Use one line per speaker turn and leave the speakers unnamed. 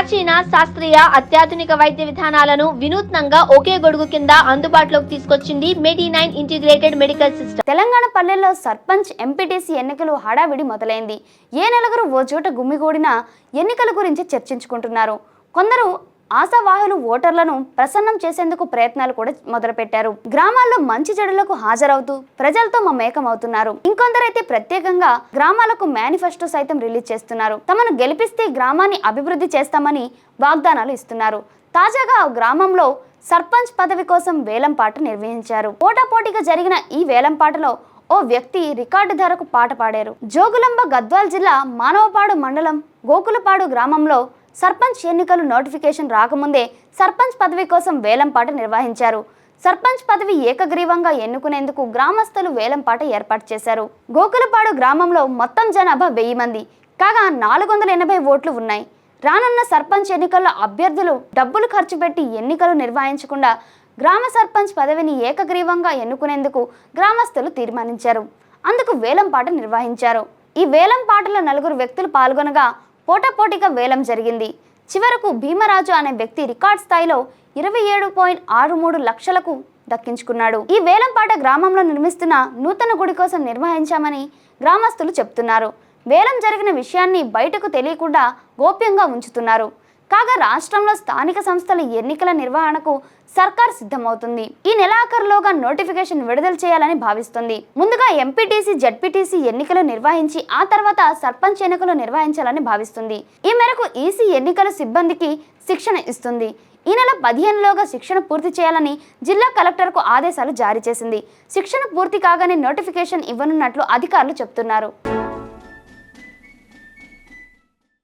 ప్రాచీన శాస్త్రీయ అత్యాధునిక వైద్య విధానాలను వినూత్నంగా ఒకే గొడుగు కింద అందుబాటులోకి తీసుకొచ్చింది మెడి9 ఇంటిగ్రేటెడ్ మెడికల్ సిస్టమ్.
తెలంగాణ పల్లెల్లో సర్పంచ్ ఎంపీటీసీ ఎన్నికలు హడావిడి మొదలైంది. ఏ నలుగురు ఓ చోట గుమ్మిగూడిన ఎన్నికల గురించి చర్చించుకుంటున్నారు. కొందరు ఆశావాహులు ఓటర్లను ప్రసన్నం చేసేందుకు ప్రయత్నాలు కూడా మొదలుపెట్టారు. గ్రామాల్లో మంచి చెడులకు హాజరవుతూ ప్రజలతో మమేకమవుతున్నారు. ఇంకొందరైతే ప్రత్యేకంగా గ్రామాలకు మేనిఫెస్టో సైతం రిలీజ్ చేస్తున్నారు. తమను గెలిపిస్తే గ్రామాన్ని అభివృద్ధి చేస్తామని వాగ్దానాలు ఇస్తున్నారు. తాజాగా గ్రామంలో సర్పంచ్ పదవి కోసం వేలంపాట నిర్వహించారు. పోటాపోటీగా జరిగిన ఈ వేలంపాటలో ఓ వ్యక్తి రికార్డు ధరకు పాట పాడారు. జోగులాంబ గద్వాల్ జిల్లా మానవపాడు మండలం గోకులపాడు గ్రామంలో సర్పంచ్ ఎన్నికలు నోటిఫికేషన్ రాకముందే సర్పంచ్ పదవి కోసం వేలంపాట నిర్వహించారు. సర్పంచ్ పదవి ఏకగ్రీవంగా ఎన్నుకునేందుకు గ్రామస్తులు వేలంపాట ఏర్పాటు చేశారు. గోకులపాడు గ్రామంలో మొత్తం జనాభా 1000 మంది కాగా 480 ఓట్లు ఉన్నాయి. రానున్న సర్పంచ్ ఎన్నికల్లో అభ్యర్థులు డబ్బులు ఖర్చు పెట్టి ఎన్నికలు నిర్వహించకుండా గ్రామ సర్పంచ్ పదవిని ఏకగ్రీవంగా ఎన్నుకునేందుకు గ్రామస్తులు తీర్మానించారు. అందుకు వేలంపాట నిర్వహించారు. ఈ వేలంపాటలో 4 వ్యక్తులు పాల్గొనగా పోటాపోటీగా వేలం జరిగింది. చివరకు భీమరాజు అనే వ్యక్తి రికార్డ్ స్థాయిలో 27.63 లక్షలకు దక్కించుకున్నాడు. ఈ వేలంపాట గ్రామంలో నిర్మిస్తున్న నూతన గుడి కోసం నిర్వహించామని గ్రామస్తులు చెప్తున్నారు. వేలం జరిగిన విషయాన్ని బయటకు తెలియకుండా గోప్యంగా ఉంచుతున్నారు. కాగా రాష్ట్రంలో స్థానిక సంస్థల ఎన్నికల నిర్వహణకు సర్కార్ సిద్ధమవుతుంది. ఈ నెలాఖరులోగా నోటిఫికేషన్ విడుదల చేయాలని భావిస్తుంది. ముందుగా ఎంపీటీసీ జడ్పీటీసీ ఎన్నికలు నిర్వహించి ఆ తర్వాత సర్పంచ్ ఎన్నికలు నిర్వహించాలని భావిస్తుంది. ఈ మేరకు ఈసీ ఎన్నికల సిబ్బందికి శిక్షణ ఇస్తుంది. ఈ నెల 15లోగా శిక్షణ పూర్తి చేయాలని జిల్లా కలెక్టర్కు ఆదేశాలు జారీ చేసింది. శిక్షణ పూర్తి కాగానే నోటిఫికేషన్ ఇవ్వనున్నట్లు అధికారులు చెబుతున్నారు.